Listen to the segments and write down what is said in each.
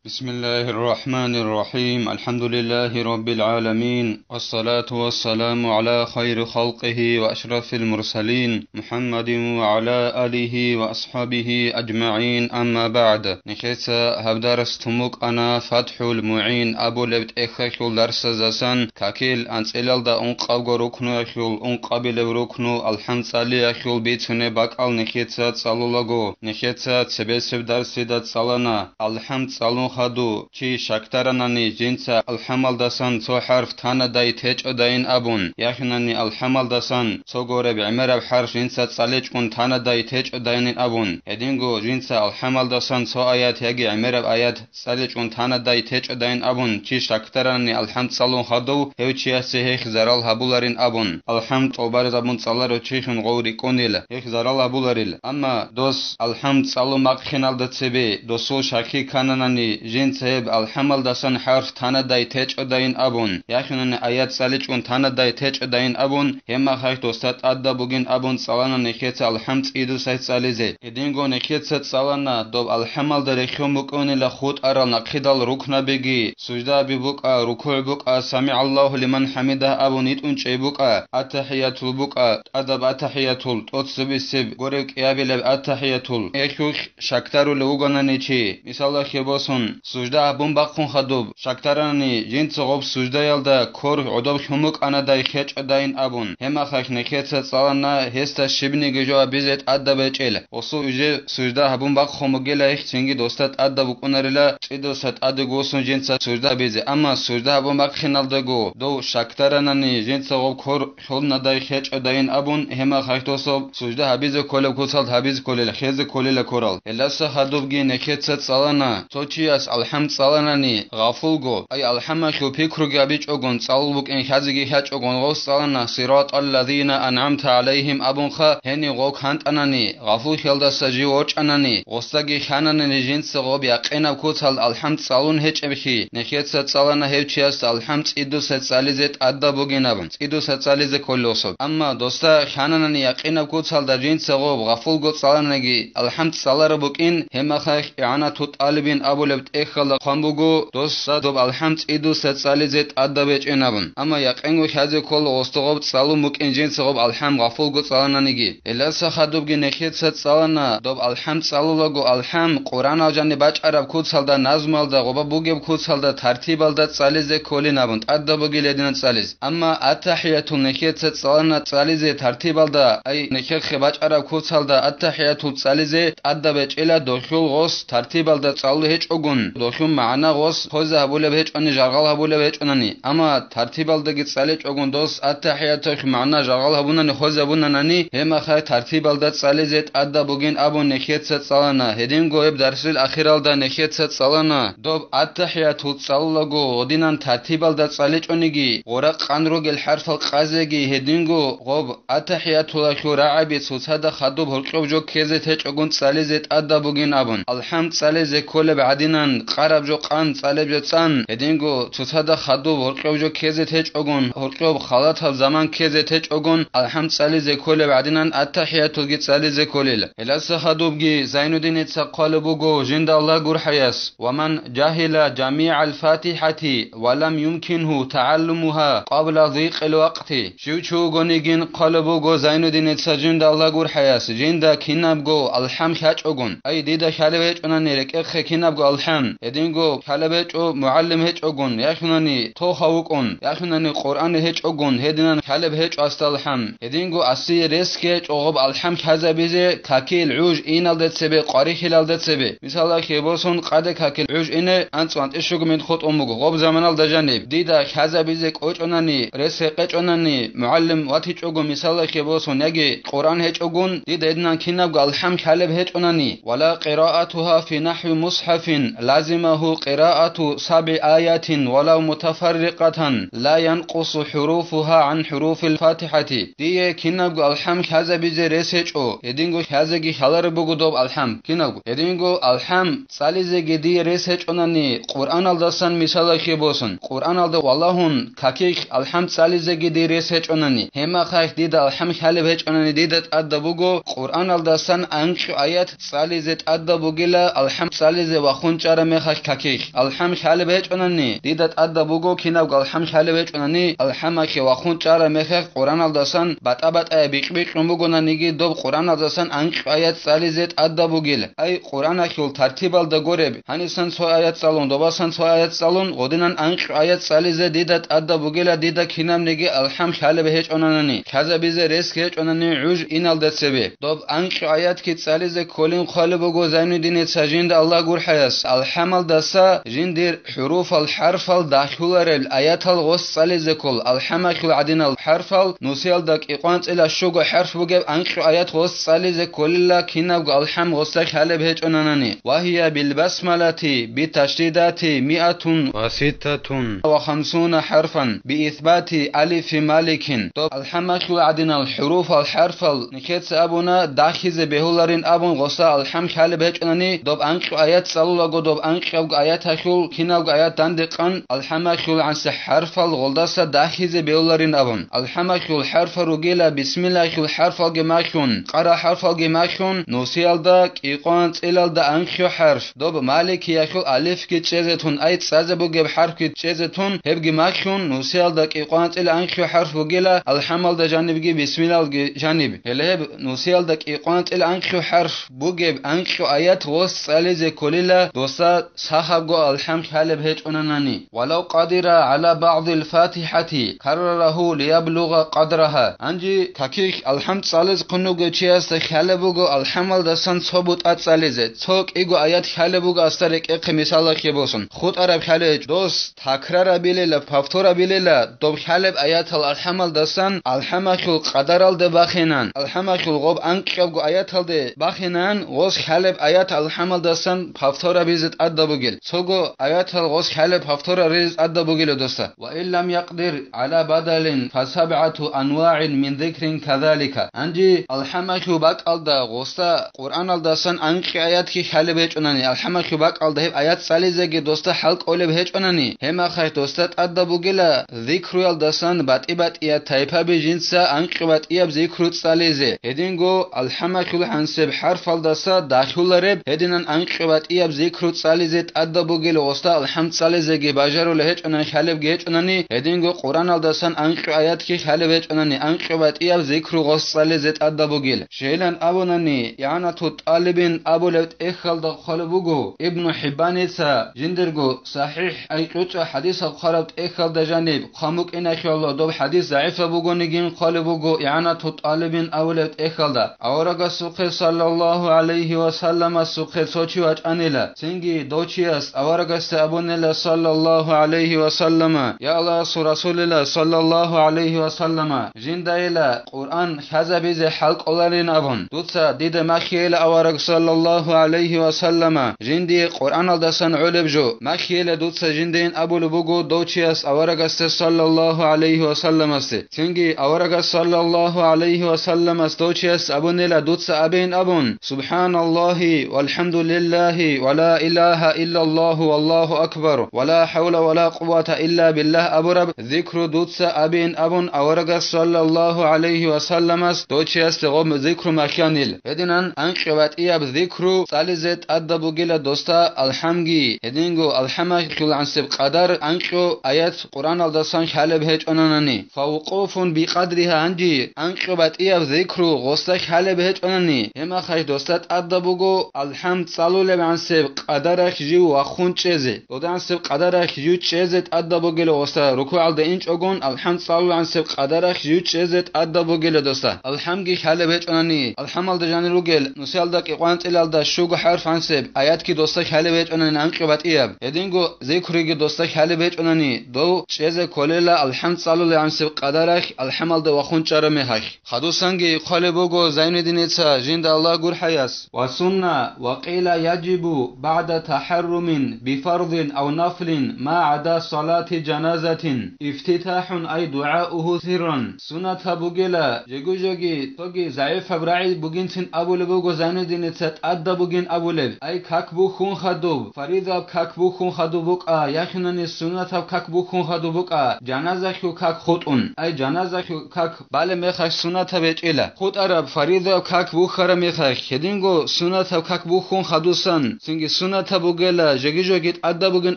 بسم الله الرحمن الرحيم الحمد لله رب العالمين والصلاة والسلام على خير خلقه وأشرف المرسلين محمد وعلى آله وأصحابه أجمعين أما بعد نخيص هبدارستموك أنا فتح المعين أبو لبت إخيخل درس زسان كاكيل أنسئلال دا أنقابغو ركنو أخيول أنقابل ركنو الحمد صالي أخيول بيتسوني باقال نخيص صالولاغو نخيص تسبسب درسي دا صالنا الحمد صالون خدو چی شکترانانی جنسا الحمالدسان تو حرف تانا دای تیچ داین ابون یخنانی الحمالدسان تو گوره بعمر حرف جنسا صلیچ کن تانا دای تیچ داین ابون هدینگو جنسا الحمالدسان تو آیات یگی عمر آیات صلیچ کن تانا دای تیچ داین ابون چی شکترانی الحمد صلون خدو هیو چی است هیخ زرال هبولارین ابون الحمد اوبر زبون صلارو چیخن غوری کنیل هیخ زرال هبولاریل اما دوس الحمد صلو مقخنال دتسبی دوسو شکی کانانانی جنسب الحمل دسان حرف تانا دای تیچ داین ابون یخنن آیات صلیچ کن تانا دای تیچ داین ابون هما خیخ دوستات ادا بوگین ابون صلانا نخیت الحمد ایدو سایت صلیزه هدینگو نخیت ست صلانا دوب الحمل در رخیو مکونی لخود ارال نقیدال رکنا بگی سجده بی بوکا رکوع بوکا سمع الله لمن حمده ابون ایتون چی بوکا اتحیاتو بوکا ادب اتحیاتول توتسبی سب گوره قیابی لب اتحیاتول ایخوخ شکترو لوگانانی چی مثال خیباسون سجده ابون باقون خدوب شکترانی جنس غوب سجده یلده کور عدوب خموک انا دای خیچ داین ابون هما خیخ نخیت صلانا هستا شبنی گجو بیزت ادا بچیل وصو اجه سجده ابون باق خموگیل ایخ چنگی دوستات ادا بکناریلا چیدو ست ادا گوسون جنس سجده بیزه اما سجده ابون باق خینالده گو دو شکترانی جنس غوب کور خول ندای خیچ داین ابون هما خیخ دوستو سجده حبیز کولب کوسال حبیز کولیل خیز کولیل کورال هلاس خدوب گی نخیت صلانا توچی اس الحمد صلانانی غافل گو ای الحمد خو پیکرو گابیچ اوگون صلوک این خازگی هچ اوگون غو صلانا صراط الذین انعمت علیهم ابون خ هنی غو کانت انانی غافل خلدا سجی ورچ انانی غستگی خانانی جنس غو یقینا کوتال الحمد صلون هچ بخی نخیت صلانا هچی است الحمد ایدو ست صلیزت ادا بوگینابن ایدو ست صلیز کلوسو اما دوستا خانانی یقینا کوتال در جنس غو غافل گو صلانگی الحمد صلار بوکین هم خ اعانه تو طالبین ابو لبت اخلا قنبوگو دوست دوب الحمد ایدو ست صلیزت ادا بچینابن اما یقینگو خازی کل استغوب صلو مکین جنس غوب الحمد غافل گو صلانانگی الاس خدوبگی نخیت ست صلانا دوب الحمد صلولاگو الحمد قرآن آجانی بچ عرب کود سالدا نظم الدا غوبا بوگیب کود سالدا ترتیب الدا صلیز کلی نبند ادا بوگی لیدین صلیز اما اتحیاتو نخیت ست صلانا صلیز ترتیب الدا ای نخیت خبچ عرب کود سالدا اتحیاتو صلیز ادا بچیلا دخول غوس ترتیب الدا صلو هچ اوگون دخول معنا غوس خوز هبوله بهچ انی جرغال هبوله بهچ انانی اما ترتیب الدا صلیج اوگون دوست اتحیاتو معنا جرغال هبونانی خوز هبونانی هم خای ترتیب الدا صلیزت ادا بوگین ابو نخیت ست صلانا هدین گویب درسل اخیر الدا نخیت ست صلانا دوب اتحیاتو صلوگو ودینان ترتیب الدا صلیج اونیگی ورق قنروگل حرف القازگی هدین گو غوب اتحیاتو لخو رعبی سوسد خدوب هلقو جو کزت هچ اوگون صلیزت ادا بوگین ابون الحمد صلیز کل بعدینان قرب جو قان صلیب جتسان هدینگو سوسد خدوب هلقو جو کزت هچ اوگون هلقو خالات ها زمان کزت هچ اوگون الحمد صلیز کل بعدینان اتحیاتو گیت صلیز کلیل الاس خدوب گی زین الدین تسقال بوگو جند الله گور حیاس ومن جاهل جميع الفاتحه ولم يمكنه تعلمها قبل ضيق الوقت شو گونیگین قالبو گو زین الدین تسجند الله گور حیاس جند کیناب گو الحمد هچ اوگون ای دیدا خلوچ اونانی رک کیناب گو الحمد ادینگو خلوچ او معلم هچ اوگون یخنانی تو خوقون یخنانی قرآن هچ اوگون هدینان خلب هچ است الحمد ادینگو اسی ریسک اوغب الحمد هذا بیزه کاکیل عوج اینال دتسبه قاری هلال دتسبه مثلا خیباسون قد کاکیل عوج اینه انصوانت اشوگ من خود امگو غب زمانال دجانب دیدا هذا بیزه کوچ اونانی ریسک قچ اونانی معلم واتی چوگو مثلا خیباسون یگی قرآن هچ اوگون دیدا ادنان کیناب الحمد خلب هچ اونانی ولا قراءتها في نحو مصحف لازمه قراءة 7 آيات ولو متفرقة لا ينقص حروفها عن حروف الفاتحة دي كناب الحمد هذا بيزي ريسيج او يدينغو هذا خلر بوغدوب الحمد كناب يدينغو الحمد صاليزي دي ريسيج اوناني قرآن الدسان مثال خيبوسن قرآن الد واللهون كاكيخ الحمد صاليزي دي ريسيج اوناني هما خايخ دي الحمد خلب هچ اوناني دي دت ادبوغو قرآن الدسان انق آيات صاليزت ادبوغلا الحمد صاليزي وخونچ ხუნჭარა მეხაშ ქაქიხ ალჰამ ხალე ბეჭონანი დიდად ადდა ბუგო ქინავ ალჰამ ხალე ბეჭონანი ალჰამახი ვა ხუნჭარა მეხე ყურანალდასან ბატაბატა ბიყბიყ მუგონანიგი დობ ყურანალდასან ანყ აიათ წალიზეთ ადდა ბუგილ აი ყურანახილ თართიბალდა გორებ ჰანისან სო აიათ წალონ დობასან სო აიათ წალონ ღოდენან ანყ აიათ წალიზე დიდად ადდა ბუგილა დიდა ქინამნიგი ალჰამ ხალე ბეჭონანანი ხაზაბიზე რეს ქეჭონანი უჟ ინალდაცები დობ ანყ აიათ კი წალიზე ქოლინ ხალე ბუგო ზაინუდინე საჯინდა ალლა გურჰაიას ალჰამალდასა ჟინდირ حروف الحرف الداخلر آيات الغص صلي كل الحمق العدين الحرف نوسيل دك إقوانت إلى شوق حرف بجيب أنك آيات غص صلي كل كنا الحم غصك هل بهج أناني وهي بالبسملة بتشديدات 156 حرفا بإثبات ألف مالك طب الحمق العدين الحروف الحرف نكت أبونا داخل بهولرين أبون غصة الحمق هل بهج أناني طب أنك آيات صلوا قدوب أنك آيات هشول كنا آيات دندقان الحماخل عن حرف الغلدسة داخل بيولارين أبون الحماخل حرف رجيلا بسم الله الحرف الجماخون قرأ حرف الجماخون نوسيال داك إقوانت إلال دا أنخيو حرف دوب مالك يخل ألف كتشيزتون أيت سازبو جب حرف كتشيزتون هب جماخون نوسيال داك إقوانت إلى أنخيو حرف رجيلا الحمل دا جانب جي بسم الله جانب هلهب نوسيال داك إقوانت إلى أنخيو حرف بوجب أنخيو آيات غص سالز كللا دوسا صاحب جو الحمد هل بهج أناني ولو قدر على بعض الفاتحة كرره ليبلغ قدرها أنجي كاكيك الحمد سالز قنوغ چياست خالبوغو الحمل دسان ثبوت اتسالزه ثوك ايغو آيات خالبوغ استرك اق مثال خيبوسن خود عرب خالج دوس تكرار بيللا فافتور بيللا دوب خالب آيات الحمل دسان الحمل قدرال ده باخينان الحمل غوب انقبغو آيات ده باخينان غوس خالب آيات الحمل دسان فافتور بيزت ادبوغل سوغو آيات الغوس خالب فافتور ريز ادبوغل دوستا وإن لم يقدر على بدل فسبعة أنواع من ذكر كذلك أنجي الحمل باك الدا غوستا قرآن الدسان أنك آيات كي خالب هيجوناني الحمل باك الدا هيب آيات ساليزة دوستا حلق أولب هيجوناني هما خير دوستا ادبوغل ذكر الدسان بات إيا تايبا بجنسا أنك بات إيا بذكر ساليزة هدينغو الحمل حنسب حرف الدسا داخل رب هدينان أنك بات إيا بذكر ساليزة ادبوغل غوستا الحمد ساليزة باجرو لهج أنان خالب جيج أناني هدينغو قرآن الدسان أنك آيات كي خالب هيج أناني أنك بات إيا بذكر غوس ساليزة ادبوغل شيلان أبوناني يعني طالبين أبو لبت إخل دخلبوغو ابن حبانيسا جندرغو صحيح أي قوت حديث خربت إخل دجانب خاموك إنا خيالله دوب حديث ضعيف بوغو نجين خالبوغو يعني طالبين أبو لبت إخل دا أورغا سوقي صلى الله عليه وسلم سوقي سوچي واج أنيلا سنجي دوچياس أورغا سأبونيلا صلى الله عليه وسلم يا الله رسول الله صلى الله عليه وسلم جندايلا قرآن خزا بيز حلق أولارين أبون دوتسا ديد مخيل أورغ صلى الله عليه وسلم جندي قرآن الدسان علب جو مخيل دوتسا جندين أبو لبوغو دوچياس أورغ صلى الله عليه وسلم سنجي أورغ صلى الله عليه وسلم دوچياس أبونيلا دوتسا أبين أبون سبحان الله والحمد لله ولا إله إلا الله والله أكبر ولا حول ولا قوة إلا بالله أبو رب ذكر دوتسا أبين أبون أورغ صلى الله عليه وسلم دوچياس تغم ذكر مكانيل هدينان أنقبات إياب ذكر سالزت أدبو جيلا دوستا الحمجي هدينغو الحمق كل عنسب قدر أنقو آيات قرآن الدسان خالب هيج أناني فوقوف بقدرها عندي أنقبات إياب ذكر غستا خالب هيج أناني هما خيش دوستات أدبوغو الحمد صالو لب عنسب قدرك جيو وخون چيزي دودا عنسب قدرك جيو چيزت أدبو جيلا غستا ركوع الدا إنج أغون الحمد صالو عنسب قدرك جيو چيزت أدبو جيلا دوستا الحمجي خالب هيج أناني الحمل دجاني روغل نسيال داك إقوانت إلال دا شوغو حرف عنسب آيات كي دوستا خالب هيج أناني أنقبات إياب يدينغو ذكري دوستا خالب هيج أناني دو چيزة كوليلا الحمد صالو لعنسب قدرك الحمل دا وخون چارمي هاي خدو سنگي خالبوغو زين دينيتا جند الله قر حياس وسنة وقيل يجب بعد تحرم بفرض أو نفل ما عدا صلاة جنازة افتتاح أي دعاؤه سرا سنة بوغيلا جيغو جوغي توغي زعيف براعي بوغينتين أبو لبوغو زين دينيتا أدى بوغين أبو لب أي كاكبو خون خدوب فريضة كاكبو خون خدوبوك يخنني سنة كاكبو خون خدوبوك جنازة كاك خطون أي جنازة كاك بالي ميخاش سنة بيج إلا خط عرب فريضة كاكبو خرا ميخاش هدينغو سنة كاكبو خون خدوسان سنگي سنة sunata bugela jegijogit adda bugen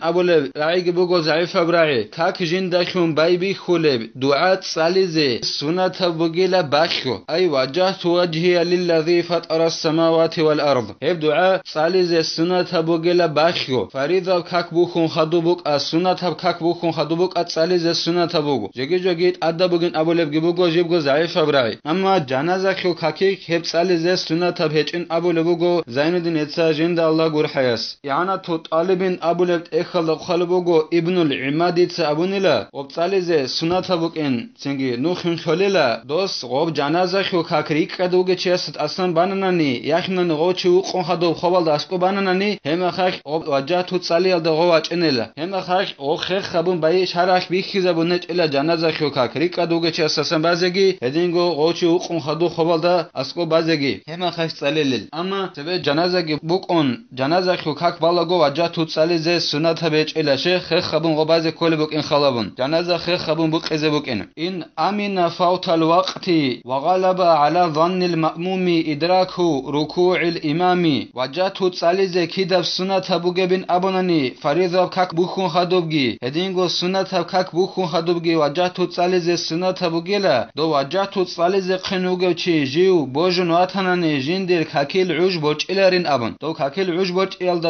abole raigi bugo zaifa bra'i kak jindakhum baybi khuleb du'at salize sunata bugela bakho ay wajhtu wajhi lillazi fatara as-samawati wal ard heb du'a salize sunata bugela bakho farida kak bukhun khadubuk as sunata kak bukhun khadubuk at salize sunata bugo jegijogit adda bugen abole gibugo jibgo zaifa bra'i amma janaza kho kaki heb salize sunata bhechen abole bugo zainuddin etsa jinda Allah gurhayas yana to talibin abulet ekhala khalbugo ibnul imadit abunila obtsalize sunata buken singi nukhin kholela dos gob janaza kho kakri kaduge chest aslan bananani yakhnan gochi uqon khado khobalda asko bananani hema khakh ob wajatu tsalial da gowacinela hema khakh o khekh khabun bay sharakh bikhizabun ela janaza kho kakri kaduge chest aslan bazegi hedingo gochi uqon khado khobalda asko bazegi hema khakh tsalelel amma sebe janaza ge bukon janaza kho kak balago wajatu tsalize sunata bechela she khekh khabun gobaze kole buken khalabun janaza khekh khabun buqeze buken in amina fawtal waqti wa ghalaba ala dhanni al ma'mumi idraku ruku' al imami wajatu tsalize kidab sunata bugebin abonani faridab kak bukhun khadobgi hedingo sunata kak bukhun khadobgi wajatu tsalize sunata bugela do wajatu tsalize khinuge chi jiu bojun watanani jindir kakil uj bochelarin abon do kakil uj bochel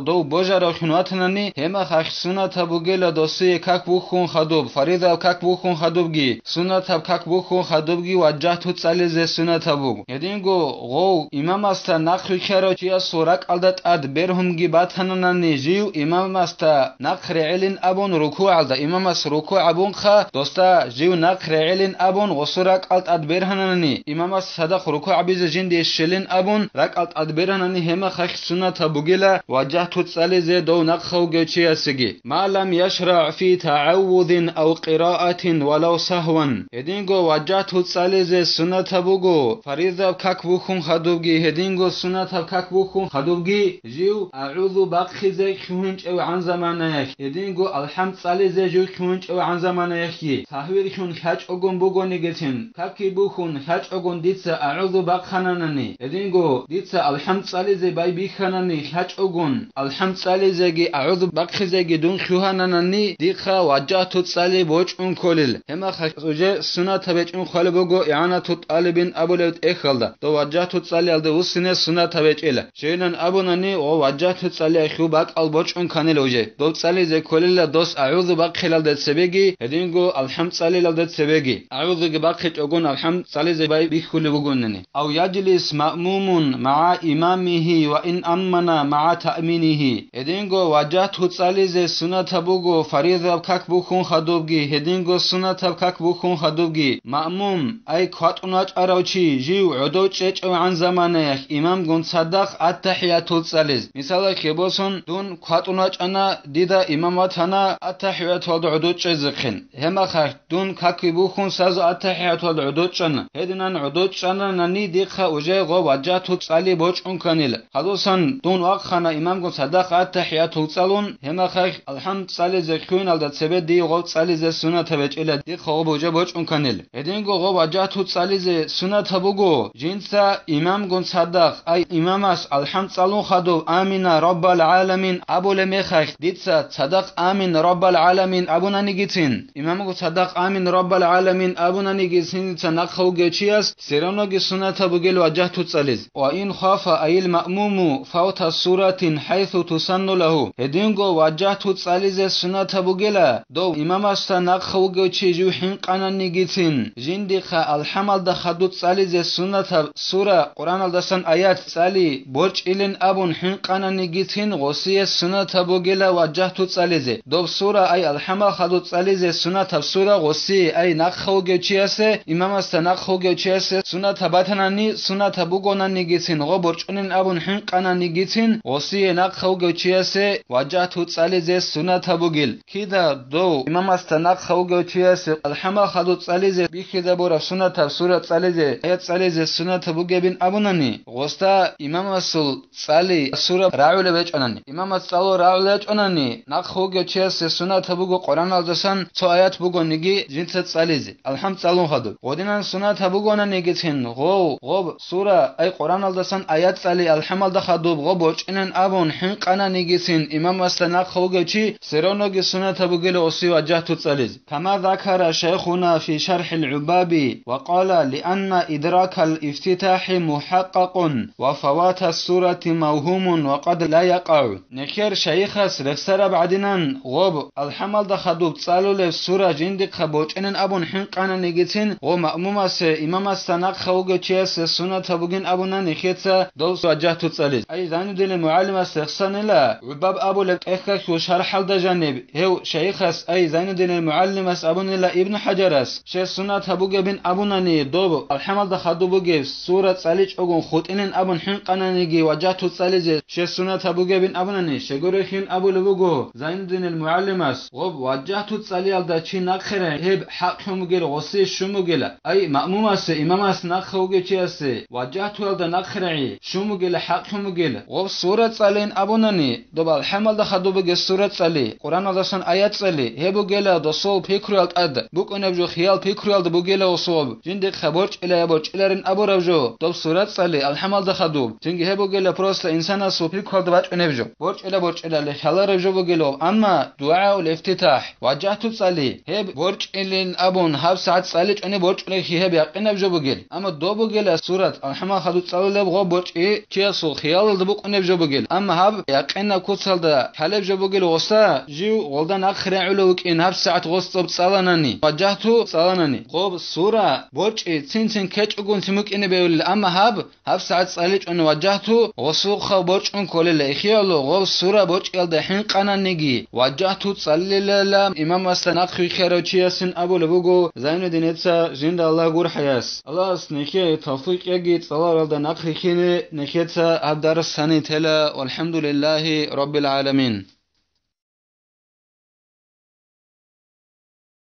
do bojara khunwatanani hema khakh sunata bugela dosi kak bukhun khadob farida kak bukhun khadobgi sunata kak bukhun khadobgi wajhtu tsalize sunata bug hedingo go imam asta nakhri kharo chia surak aldat ad berhumgi batanani jiu imam asta nakhri ilin abun ruku alda imam as ruku abun kha dosta jiu nakhri ilin abun gosurak alt ad berhanani imam as sadaq ruku abiz jindi shilin abun rak alt ad berhanani hema khakh sunata bugela wajhtu tsalize do nakhawge chiasigi ma lam yashra' fi ta'awudhin aw qira'atin walau sahwan hedingo wajhtu tsalize sunata bugo farida kak bukhun khadubgi hedingo sunata kak bukhun khadubgi jiu a'udhu bakhize khunch ew an zamanayak hedingo alhamd tsalize jiu khunch ew an zamanayak tahwir khun khach ogon bugo nigetin kaki bukhun khach ogon ditsa a'udhu bakhananani hedingo ditsa alhamd tsalize bay bikhanani khach ogon alhamd tsalize gi a'udhu bakhize gi dun khuhananani dikha wajhtu tsali bochun kolil hema khuje sunata bechun khol bugo i'anatu talibin abulet ekhalda do wajhtu tsali alde usine sunata bechela shenan abunani o wajhtu tsali khubak al bochun kanel oje do tsalize kolila dos a'udhu bakhilal de sebegi hedingo alhamd tsali alde sebegi a'udhu gi bakhit ogon alhamd tsalize bay bikhul bugonani aw yajlis ma'mumun ma'a imamihi wa in ammana ma'a ta'minihi hedingo wajhtu tsalize sunata bugo farida kak bukhun khadobgi hedingo sunata kak bukhun khadobgi ma'mum ay khatunach arawchi jiu udo chech an zamanayah imam gon sadaq at-tahiyatul tsaliz misala kheboson dun khatunach ana dida imamatana at-tahiyatul udo chezkhin hema khar dun kak bukhun saz at-tahiyatul udo chana hedinan udo chana nani dikha uje go wajhtu tsali bochun kanil hadosan dun waqkhana imam gon sadaq at-tahiyatul tsalun hema khar alhamd tsalize khun alda sebe di go tsalize sunata bechela di kho boja bochun kanil hedingo go wajhtu tsalize sunata bugo jinsa imam gon sadaq ay imamas alhamd tsalun khado amina rabbal alamin abule mekhakh ditsa sadaq amin rabbal alamin abunani gitin imam gon sadaq amin rabbal alamin abunani gitin tsanaq khoge chias seranogi sunata bugel wajhtu tsaliz wa in khafa ayil ma'mumu fawta suratin haythu tusannu lahu hedingo wajhtu tsalize sunata bugela do imamas tsanaq khoge chi ju hin qanani gitin jindi kha alhamal da khadu tsalize sunata sura quran al dasan ayat tsali borch ilin abun hin qanani gitin gosiye sunata bugela wajhtu tsalize do sura ay alhamal khadu tsalize sunata sura gosi ay nakhoge chiase imamas tsanaq khoge chiase sunata batanani sunata bugonani gitin go borchunin abun hin qanani gitin gosiye nakhoge chiase wajhtu tsalize sunata bugil kida do imamas tsanaq khoge chiase alhamal khadu tsalize bikhida bora sunata sura tsalize ayat tsalize sunata bugebin abunani gosta imamasul tsali sura raule bechonani imamas tsalo raule bechonani nakhoge chiase sunata bugo quran al dasan so ayat bugo nigi jinsa tsalize alham tsalun khadu godinan sunata bugonani gitin go sura ay quran al dasan ayat tsali alhamal da khadu go bochinen أبون حنق أنا نجسين إمام أستناق خوجي سرونوج سنة بقول أصي وجهت تصلز كما ذكر شيخنا في شرح العبابي وقال لأن إدراك الافتتاح محقق وفوات السورة موهوم وقد لا يقع نخير شيخ سرسر بعدنا غوب الحمل دخدوب تصالول السورة جندق خبوچنن أبون حنق أنا نجسين ومأموم إمام أستناق خوجي سنة بقول أبونا نخيت دوس وجهت تصلز أي زانو دل معلم استخسان لا عباب أبو لك إخك وشرح الدجانب هو شيخس أي زين دين المعلم اس أبون لا ابن حجرس شيء سنة هبوجة بين أبوناني دوب الحمد خدو بوجة سورة سالج أقول خطين أبون حين قنانيجي وجهت سالج شيء سنة هبوجة بين أبوناني شجورخين أبو لبوجو زين دين المعلم اس غب وجهت سالي على دشين نخره هب حقهم جل غصي شموجل أي مأموم اس إمام اس نخوجة شيء اس وجهت على نخره شموجل حقهم جل غب سورة سالين أبوناني دوب الحمد خدو بوجة سورة سالي قرآن داشتن آيات سالي هبو جل دصوب فكريال أد بوك نبجو خيال فكريال دبو جل وصوب جندك خبرش إلى يبرش إلى أبو رجو دوب سورة سالي الحمد خدو تنجي هبو جل بروست إنسان سو فكريال دبج نبجو برش إلى لخلا رجو بجلو أما دعاء الافتتاح وجهت سالي هب برش إلى أبون هب ساعة سالي أنا برش إلى هب يقين نبجو بجل أما دوبو جل سورة الحمد خدو سالي لبغو برش كيا سو خيال دبوك نبجو بجل أما هب يقين نكوتسال ده حلب جبو جل وسا جيو غلدان آخر علوك إن هب ساعة غصب سالانني وجهتو سالانني غوب سورة برش تين كتش أقول سمك إني بيقول أما هب ساعة سالج أن وجهتو وسوق برش أن كل اللي خيالو غوب سورة برش يلد حين قنان نجي وجهتو تصلي لا إمام استناق خيرو تشياسن أبو لبوجو زين دينتسا جند الله جور حياس الله سنيكي توفيق يجي صلاة رد ناق خيني نكيتسا هب درس سنة تلا والحمد لله رب العالمين.